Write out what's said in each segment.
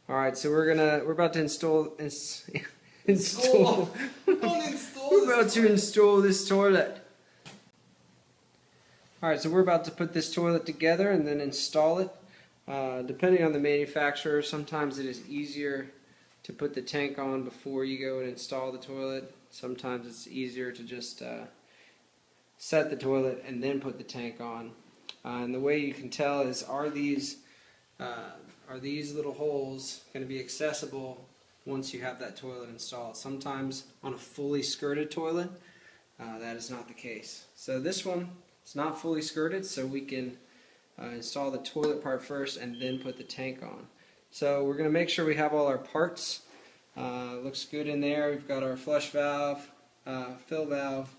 All right, so we're about to install. Don't install. We're about to install this toilet. All right, so we're about to put this toilet together and then install it. Depending on the manufacturer, sometimes it is easier to put the tank on before you go and install the toilet. Sometimes it's easier to just set the toilet and then put the tank on. And the way you can tell is, are these little holes going to be accessible once you have that toilet installed? Sometimes on a fully skirted toilet, that is not the case. So this one is not fully skirted, so we can install the toilet part first and then put the tank on. So we're going to make sure we have all our parts. Looks good in there. We've got our flush valve, fill valve,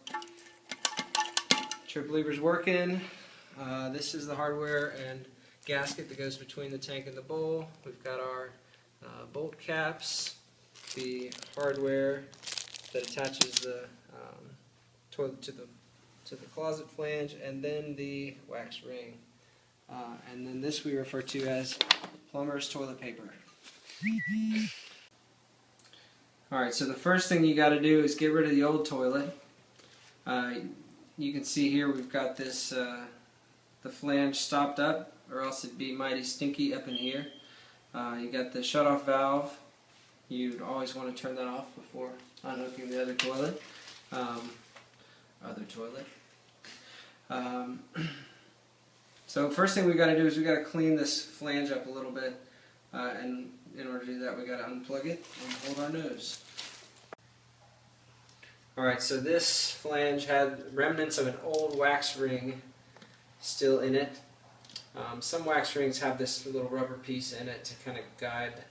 trip lever's working. This is the hardware and gasket that goes between the tank and the bowl. We've got our bolt caps, the hardware that attaches the toilet to the closet flange, and then the wax ring. And then this we refer to as plumber's toilet paper. Alright, so the first thing you got to do is get rid of the old toilet. You can see here we've got this the flange stopped up, or else it'd be mighty stinky up in here. You got the shutoff valve. You'd always want to turn that off before unhooking the other toilet. So first thing we got to do is we got to clean this flange up a little bit, and in order to do that we got to unplug it and hold our nose. Alright, so this flange had remnants of an old wax ring still in it. Some wax rings have this little rubber piece in it to kind of guide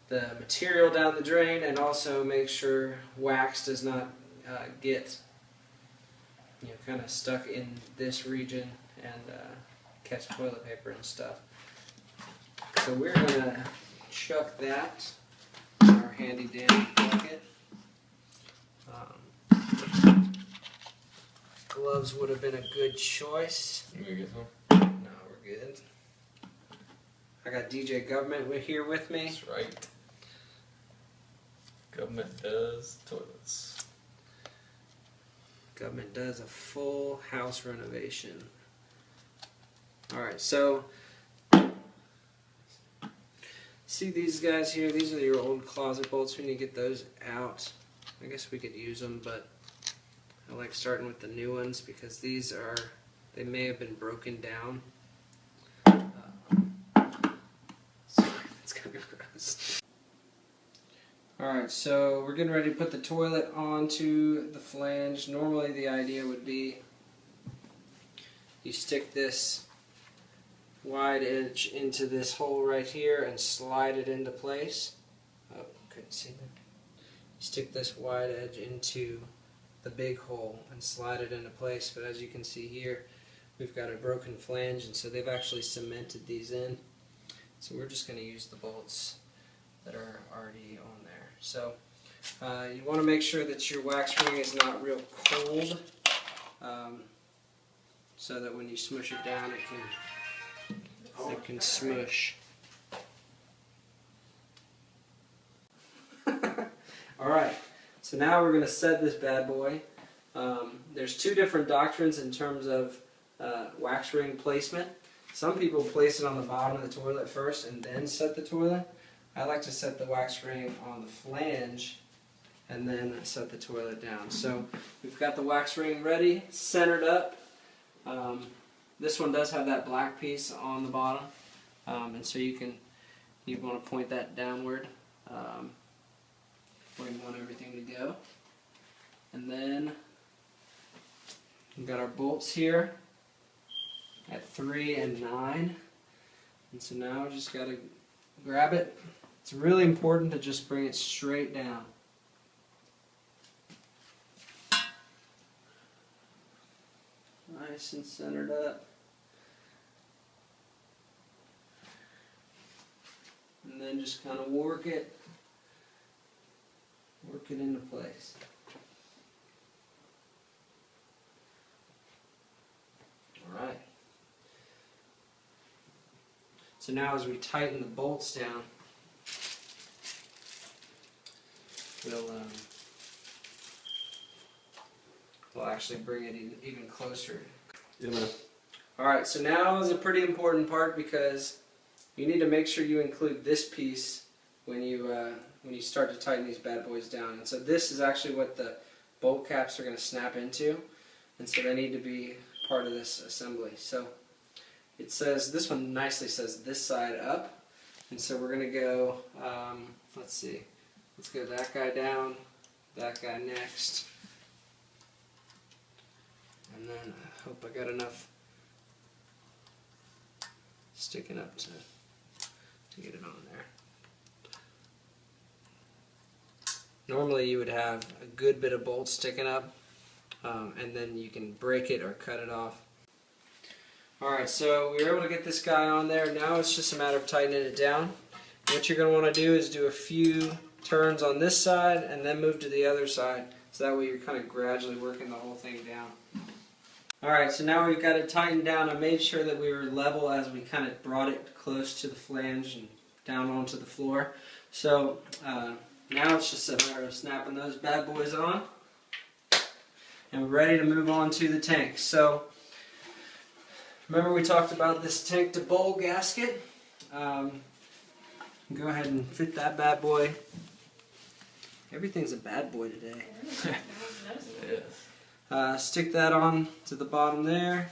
the material down the drain and also make sure wax does not get kind of stuck in this region and catch toilet paper and stuff. So we're going to chuck that in our handy dandy bucket. Gloves would have been a good choice. You gonna get some? No, we're good. I got DJ Government here with me. That's right. Government does toilets. Government does a full house renovation. Alright, so see these guys here? These are your old closet bolts. We need to get those out. I guess we could use them, but I like starting with the new ones because they may have been broken down. Sorry, that's kind of gross. Alright, so we're getting ready to put the toilet onto the flange. Normally the idea would be you stick this wide edge into this hole right here and slide it into place. Oh, couldn't see that. You stick this wide edge into the big hole and slide it into place, but as you can see here we've got a broken flange, and so they've actually cemented these in, so we're just going to use the bolts that are already on there. So you want to make sure that your wax ring is not real cold, so that when you smush it down it can smush. Alright, so now we're going to set this bad boy. There's two different doctrines in terms of wax ring placement. Some people place it on the bottom of the toilet first and then set the toilet. I like to set the wax ring on the flange and then set the toilet down. So we've got the wax ring ready, centered up. This one does have that black piece on the bottom, and so you want to point that downward where you want everything to go. And then we've got our bolts here at 3 and 9, and so now we just got to grab it. It's really important to just bring it straight down. Nice and centered up. And then just kind of work it into place. Alright. So now as we tighten the bolts down, we'll actually bring it even closer. Yeah, man. Alright, so now is a pretty important part because you need to make sure you include this piece when you start to tighten these bad boys down. And so this is actually what the bolt caps are going to snap into, and so they need to be part of this assembly. So it says, this one nicely says this side up, and so we're going to go, let's see, let's go that guy down, that guy next, and then I hope I got enough sticking up to get it on there. Normally you would have a good bit of bolts sticking up, and then you can break it or cut it off. Alright, so we were able to get this guy on there. Now it's just a matter of tightening it down. What you're going to want to do is do a few turns on this side and then move to the other side, so that way you're kind of gradually working the whole thing down. Alright, so now we've got it tightened down. I made sure that we were level as we kind of brought it close to the flange and down onto the floor. So now it's just a matter of snapping those bad boys on, and we're ready to move on to the tank. So remember we talked about this tank to bowl gasket. Go ahead and fit that bad boy. Everything's a bad boy today. Stick that on to the bottom there,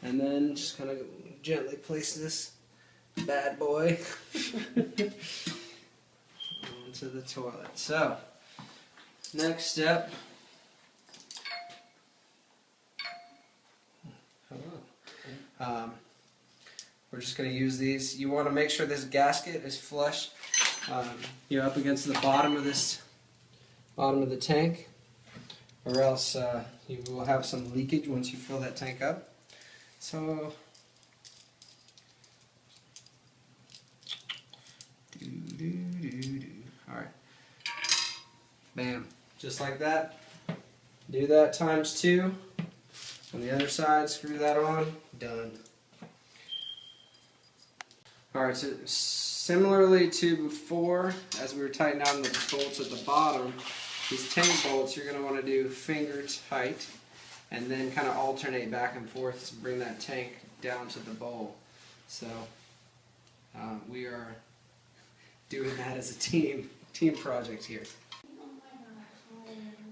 and then just kind of gently place this bad boy onto the toilet. So, next step. We're just going to use these. You want to make sure this gasket is flush. You're up against the bottom of the tank, or else you will have some leakage once you fill that tank up. So, alright, bam, just like that. Do that times 2. On the other side, screw that on, done. Alright, so similarly to before, as we were tightening down the bolts at the bottom, these tank bolts you're going to want to do finger tight, and then kind of alternate back and forth to bring that tank down to the bowl. So we are doing that as a team project here.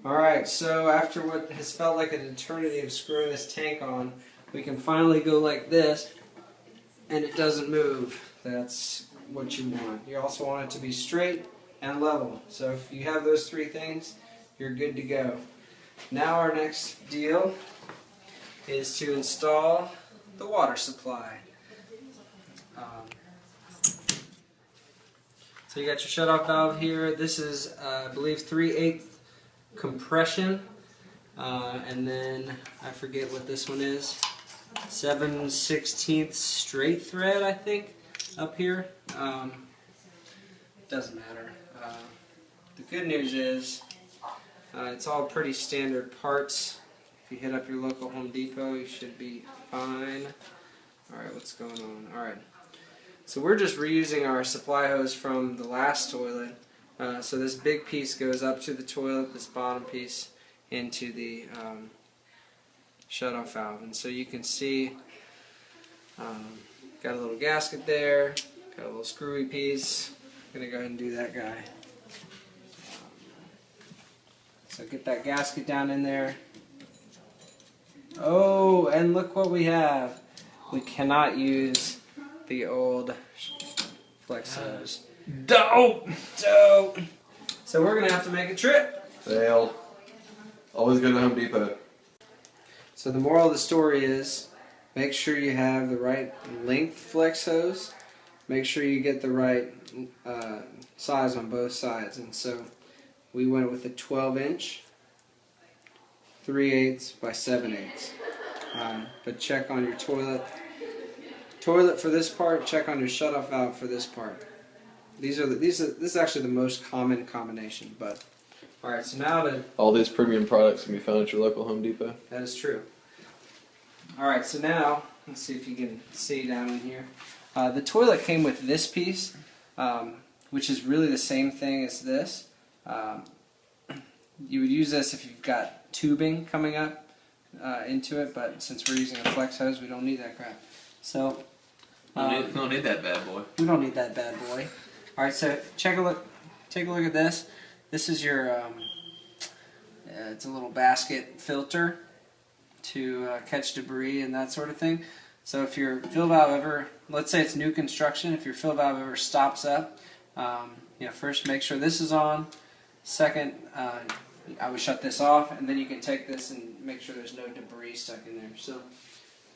Alright, so after what has felt like an eternity of screwing this tank on, we can finally go like this, and it doesn't move. That's what you want. You also want it to be straight and level. So if you have those 3 things, you're good to go. Now our next deal is to install the water supply. So you got your shutoff valve here. This is, I believe, 3/8 compression, and then I forget what this one is. 7/16 straight thread, I think, up here. Doesn't matter. The good news is it's all pretty standard parts. If you hit up your local Home Depot, you should be fine. Alright, what's going on? Alright. So we're just reusing our supply hose from the last toilet. So this big piece goes up to the toilet, this bottom piece into the shutoff valve. And so you can see, got a little gasket there, got a little screwy piece. I'm going to go ahead and do that guy. So get that gasket down in there. Oh, and look what we have. We cannot use the old flex hose. Dope! Dope! So we're going to have to make a trip. Fail. Always go to Home Depot. So the moral of the story is, make sure you have the right length flex hose. Make sure you get the right size on both sides. And so we went with a 12-inch, 3/8 by 7/8. But check on your toilet for this part. Check on your shutoff valve for this part. This is actually the most common combination. But all right, so now all these premium products can be found at your local Home Depot. that is true. All right, so now let's see if you can see down in here. The toilet came with this piece, which is really the same thing as this, You would use this if you've got tubing coming up into it, but since we're using a flex hose, we don't need that crap. So don't need that bad boy. we don't need that bad boy. All right, so take a look at this. This is your it's a little basket filter to catch debris and that sort of thing. So if your fill valve ever, let's say it's new construction, if your fill valve ever stops up, first make sure this is on. Second, I would shut this off, and then you can take this and make sure there's no debris stuck in there. So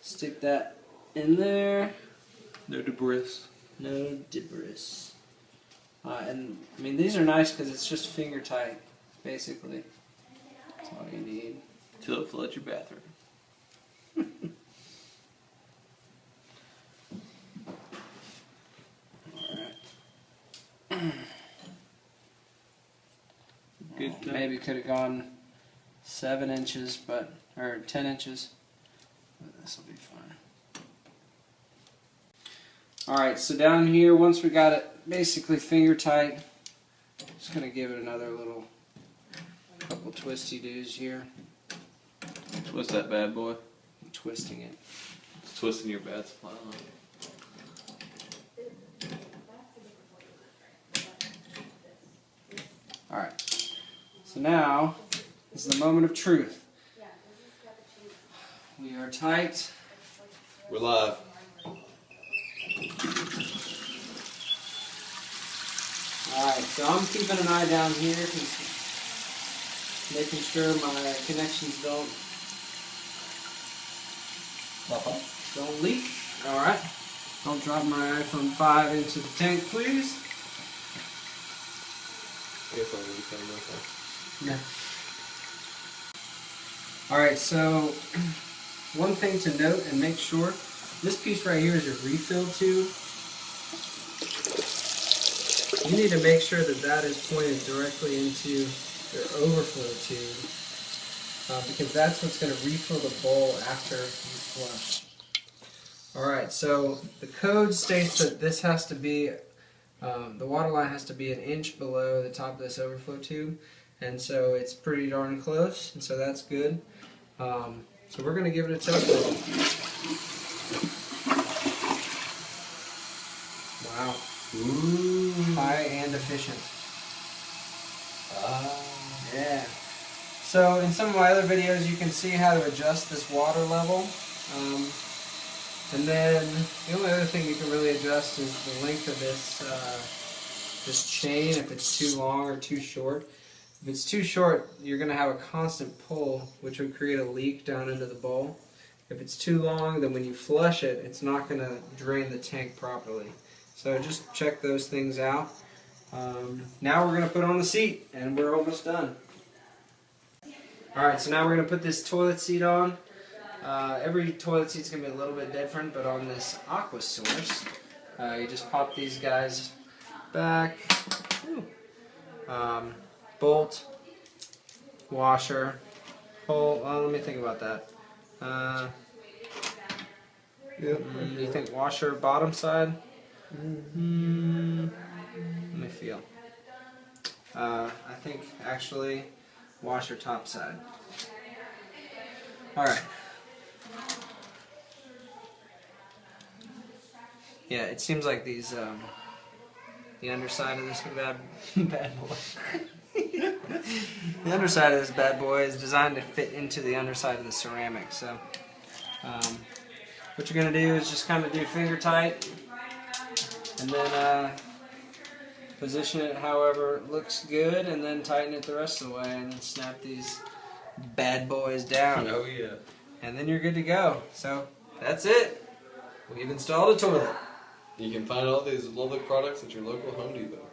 stick that in there. No debris. No debris. And I mean, these are nice because it's just finger tight, basically. That's all you need. Till it floods your bathroom. Good. Maybe could have gone 7 inches, or 10 inches. But this will be fine. Alright, so down here, once we got it basically finger tight, just going to give it another couple twisty-doos here. Twist that bad boy. I'm twisting it. It's twisting your bad supply line. Alright, so now is the moment of truth. We are tight. We're live. Alright, so I'm keeping an eye down here, making sure my connections don't leak. Alright, don't drop my iPhone 5 into the tank, please. Yeah. Alright, so one thing to note and make sure, this piece right here is your refill tube. You need to make sure that is pointed directly into your overflow tube because that's what's going to refill the bowl after you flush. Alright, so the code states that this has to be, the water line has to be 1 inch below the top of this overflow tube, and so it's pretty darn close, and so that's good. So we're going to give it a test roll. Wow. Ooh. High and efficient. Yeah. So in some of my other videos you can see how to adjust this water level. And then the only other thing you can really adjust is the length of this chain, if it's too long or too short. If it's too short, you're going to have a constant pull, which would create a leak down into the bowl. If it's too long, then when you flush it, it's not going to drain the tank properly. So just check those things out. Now we're going to put on the seat, and we're almost done. Alright, so now we're going to put this toilet seat on. Every toilet seat's going to be a little bit different, but on this AquaSource, you just pop these guys back. Bolt, washer, hole. Let me think about that. You think washer bottom side? Let me feel. I think actually washer top side. Alright. Yeah, it seems like these, the underside of this bad boy. The underside of this bad boy is designed to fit into the underside of the ceramic. So, what you're going to do is just kind of do finger tight, and then position it however it looks good, and then tighten it the rest of the way, and then snap these bad boys down. Oh yeah. And then you're good to go. So, that's it. We've installed a toilet. You can find all these lovely products at your local Home Depot.